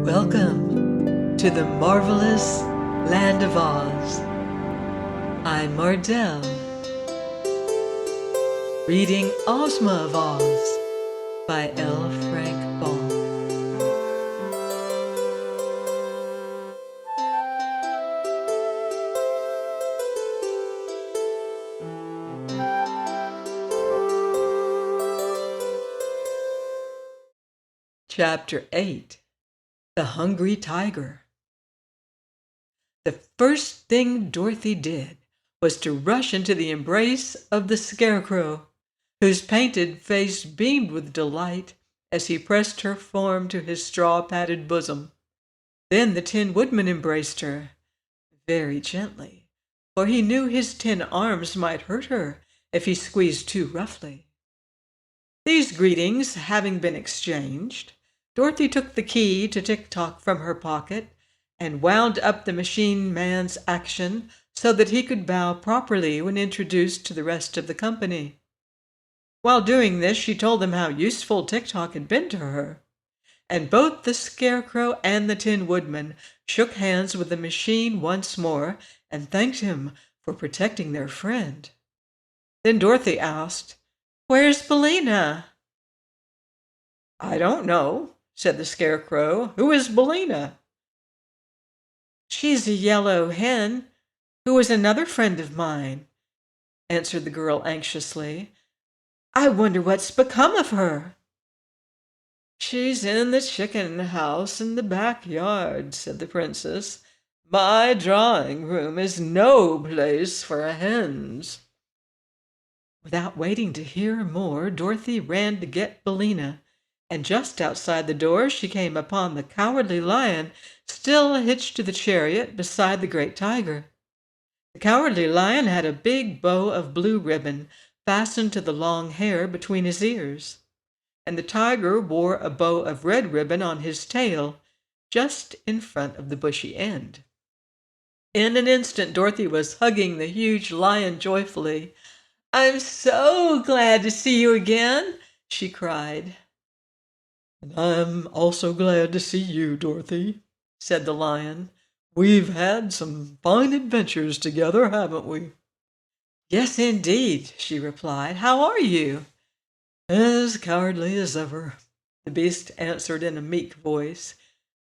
Welcome to the marvelous land of Oz. I'm Mardell, reading Ozma of Oz by L. Frank Baum. Chapter 8. The Hungry Tiger. The first thing Dorothy did was to rush into the embrace of the Scarecrow, whose painted face beamed with delight as he pressed her form to his straw-padded bosom. Then the Tin Woodman embraced her, very gently, for he knew his tin arms might hurt her if he squeezed too roughly. These greetings having been exchanged, Dorothy took the key to Tick-Tock from her pocket and wound up the machine man's action so that he could bow properly when introduced to the rest of the company. While doing this, she told them how useful Tick-Tock had been to her, and both the Scarecrow and the Tin Woodman shook hands with the machine once more and thanked him for protecting their friend. Then Dorothy asked, "Where's Billina?" "I don't know," said the Scarecrow. "Who is Billina?" "She's a yellow hen who was another friend of mine," answered the girl anxiously. "I wonder what's become of her." "She's in the chicken house in the backyard," said the princess. "My drawing room is no place for hens." Without waiting to hear more, Dorothy ran to get Billina, and just outside the door she came upon the Cowardly Lion still hitched to the chariot beside the great tiger. The Cowardly Lion had a big bow of blue ribbon fastened to the long hair between his ears, and the tiger wore a bow of red ribbon on his tail just in front of the bushy end. In an instant Dorothy was hugging the huge lion joyfully. "I'm so glad to see you again," she cried. "And I'm also glad to see you, Dorothy," said the lion. "We've had some fine adventures together, haven't we?" "Yes, indeed," she replied. "How are you?" "As cowardly as ever," the beast answered in a meek voice.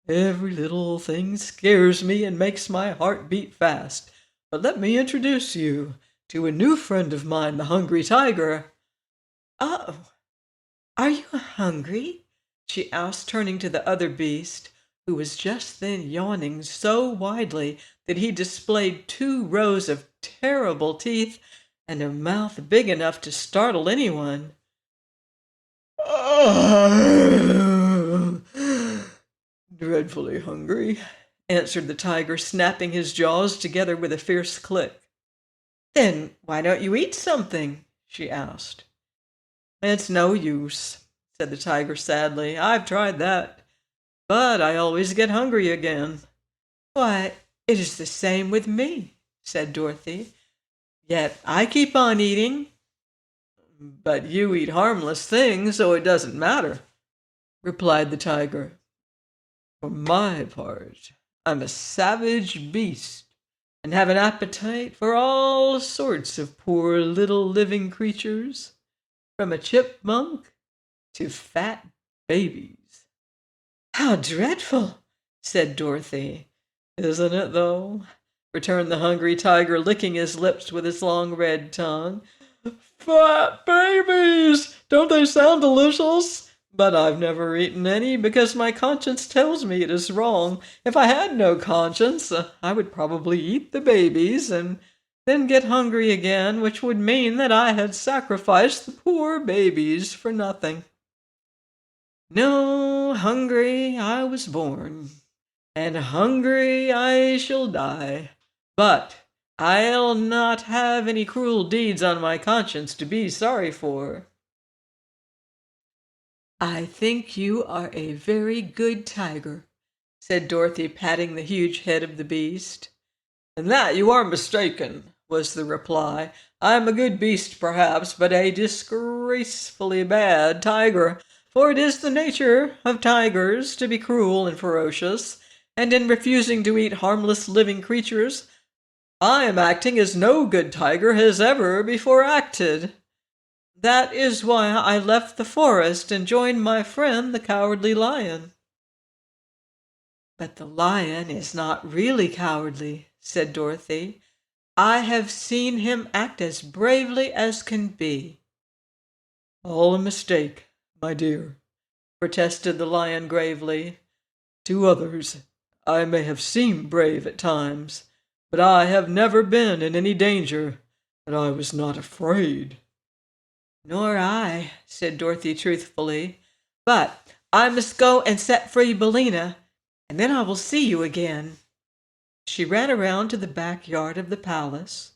"Every little thing scares me and makes my heart beat fast. But let me introduce you to a new friend of mine, the Hungry Tiger." "Oh, are you hungry?" she asked, turning to the other beast, who was just then yawning so widely that he displayed 2 rows of terrible teeth and a mouth big enough to startle anyone. "I'm dreadfully hungry," answered the tiger, snapping his jaws together with a fierce click. "Then why don't you eat something?" she asked. "It's no use," said the tiger sadly. "I've tried that, but I always get hungry again." "Why, it is the same with me," said Dorothy. "Yet I keep on eating." "But you eat harmless things, so it doesn't matter," replied the tiger. "For my part, I'm a savage beast and have an appetite for all sorts of poor little living creatures, from a chipmunk to fat babies." "How dreadful!" said Dorothy. "Isn't it, though?" returned the Hungry Tiger, licking his lips with his long red tongue. "Fat babies! Don't they sound delicious? But I've never eaten any because my conscience tells me it is wrong. If I had no conscience, I would probably eat the babies and then get hungry again, which would mean that I had sacrificed the poor babies for nothing. No, hungry I was born, and hungry I shall die. But I'll not have any cruel deeds on my conscience to be sorry for." "I think you are a very good tiger," said Dorothy, patting the huge head of the beast. "In that you are mistaken," was the reply. "I'm a good beast, perhaps, but a disgracefully bad tiger. for it is the nature of tigers to be cruel and ferocious, and in refusing to eat harmless living creatures, I am acting as no good tiger has ever before acted. That is why I left the forest and joined my friend the Cowardly Lion." "But the lion is not really cowardly," said Dorothy. "I have seen him act as bravely as can be." "All a mistake, my dear," protested the lion gravely. "To others I may have seemed brave at times, but I have never been in any danger, and I was not afraid." "Nor I," said Dorothy truthfully. "But I must go and set free Billina, and then I will see you again." She ran around to the backyard of the palace,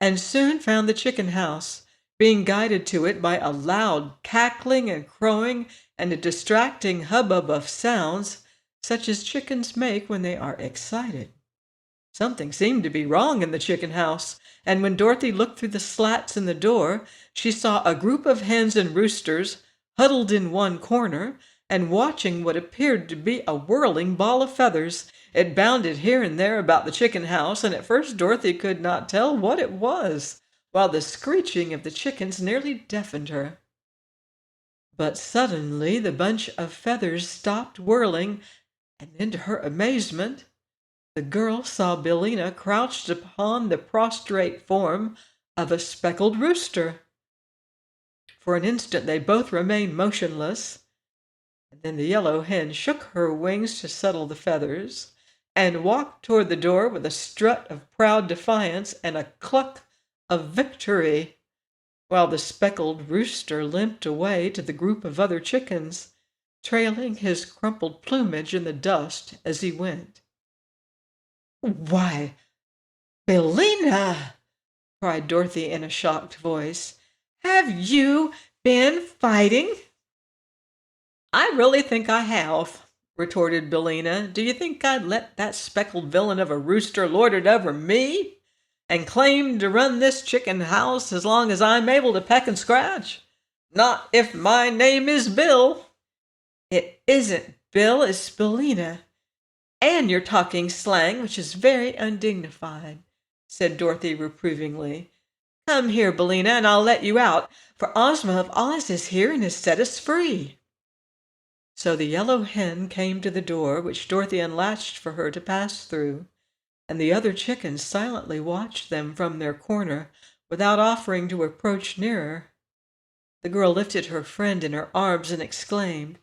and soon found the chicken house, being guided to it by a loud cackling and crowing and a distracting hubbub of sounds such as chickens make when they are excited. Something seemed to be wrong in the chicken house, and when Dorothy looked through the slats in the door, she saw a group of hens and roosters huddled in one corner and watching what appeared to be a whirling ball of feathers. It bounded here and there about the chicken house, and at first Dorothy could not tell what it was, while the screeching of the chickens nearly deafened her. But suddenly the bunch of feathers stopped whirling, and then to her amazement, the girl saw Billina crouched upon the prostrate form of a speckled rooster. For an instant they both remained motionless, and then the yellow hen shook her wings to settle the feathers and walked toward the door with a strut of proud defiance and a cluck of victory, while the speckled rooster limped away to the group of other chickens, trailing his crumpled plumage in the dust as he went. "Why, Billina!" cried Dorothy in a shocked voice. "Have you been fighting?" "I really think I have," retorted Billina. "Do you think I'd let that speckled villain of a rooster lord it over me and claim to run this chicken house as long as I'm able to peck and scratch? Not if my name is Bill." "It isn't Bill, it's Billina. And you're talking slang, which is very undignified," said Dorothy reprovingly. "Come here, Billina, and I'll let you out, for Ozma of Oz is here and has set us free." So the yellow hen came to the door, which Dorothy unlatched for her to pass through, and the other chickens silently watched them from their corner without offering to approach nearer. The girl lifted her friend in her arms and exclaimed,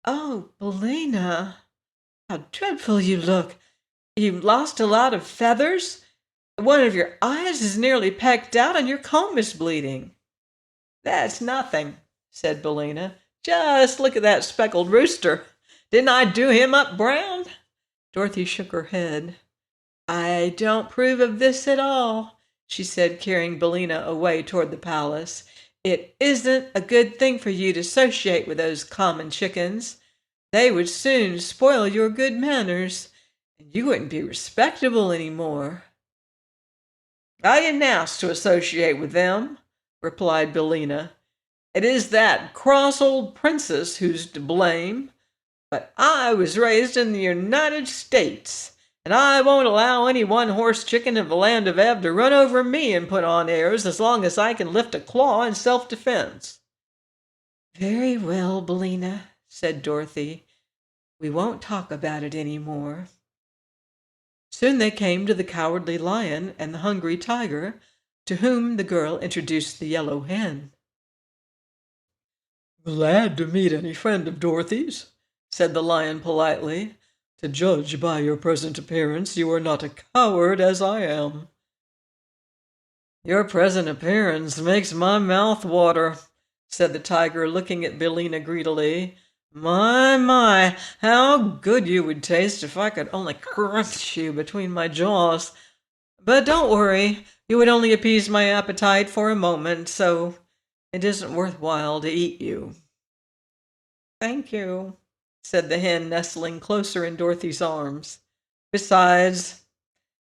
"Oh, Billina! How dreadful you look! You've lost a lot of feathers? One of your eyes is nearly pecked out and your comb is bleeding." "That's nothing," said Billina. "Just look at that speckled rooster. Didn't I do him up brown?" Dorothy shook her head. "I don't approve of this at all," she said, carrying Billina away toward the palace. "It isn't a good thing for you to associate with those common chickens. They would soon spoil your good manners, and you wouldn't be respectable any more." "I didn't ask to associate with them," replied Billina. "It is that cross old princess who's to blame. But I was raised in the United States, and I won't allow any one-horse chicken of the land of Ev to run over me and put on airs as long as I can lift a claw in self-defense." "Very well, Billina," said Dorothy. "We won't talk about it any more." Soon they came to the Cowardly Lion and the Hungry Tiger, to whom the girl introduced the yellow hen. "Glad to meet any friend of Dorothy's," said the lion politely. "To judge by your present appearance, you are not a coward as I am." "Your present appearance makes my mouth water," said the tiger, looking at Billina greedily. My, how good you would taste if I could only crunch you between my jaws. But don't worry, you would only appease my appetite for a moment, so it isn't worthwhile to eat you." "Thank you," said the hen, nestling closer in Dorothy's arms. "Besides,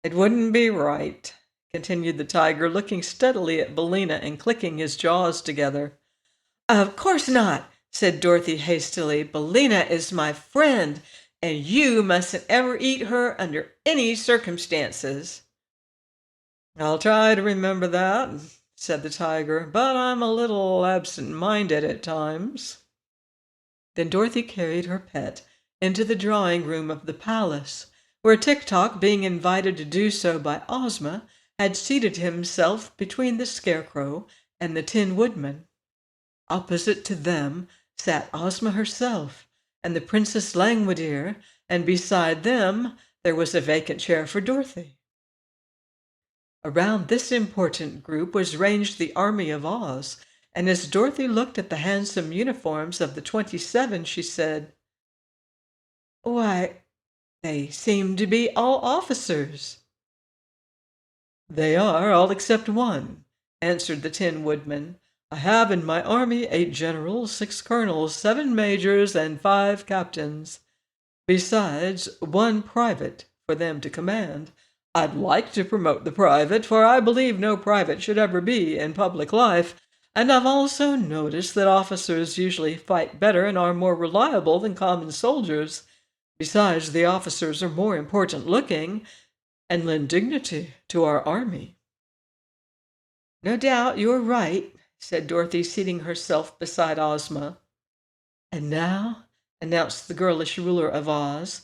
it wouldn't be right," continued the tiger, looking steadily at Billina and clicking his jaws together. "Of course not," said Dorothy hastily. "Billina is my friend, and you mustn't ever eat her under any circumstances." "I'll try to remember that," said the tiger, "but I'm a little absent-minded at times." Then Dorothy carried her pet into the drawing room of the palace, where Tik-Tok, being invited to do so by Ozma, had seated himself between the Scarecrow and the Tin Woodman. Opposite to them sat Ozma herself and the Princess Langwidere, and beside them there was a vacant chair for Dorothy. Around this important group was ranged the army of Oz, and as Dorothy looked at the handsome uniforms of the 27, she said, "Why, they seem to be all officers." "They are, all except one," answered the Tin Woodman. "I have in my army 8 generals, 6 colonels, 7 majors, and 5 captains, besides 1 private for them to command. I'd like to promote the private, for I believe no private should ever be in public life, and I've also noticed that officers usually fight better and are more reliable than common soldiers. Besides, the officers are more important looking and lend dignity to our army." "No doubt you're right," said Dorothy, seating herself beside Ozma. "And now," announced the girlish ruler of Oz,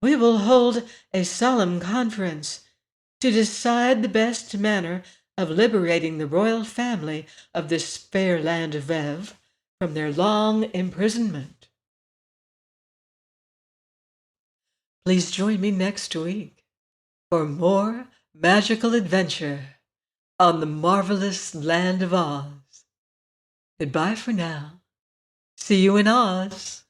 "we will hold a solemn conference to decide the best manner of liberating the royal family of this fair land of Ev from their long imprisonment. Please join me next week for more magical adventure on the marvelous land of Oz. Goodbye for now. See you in Oz."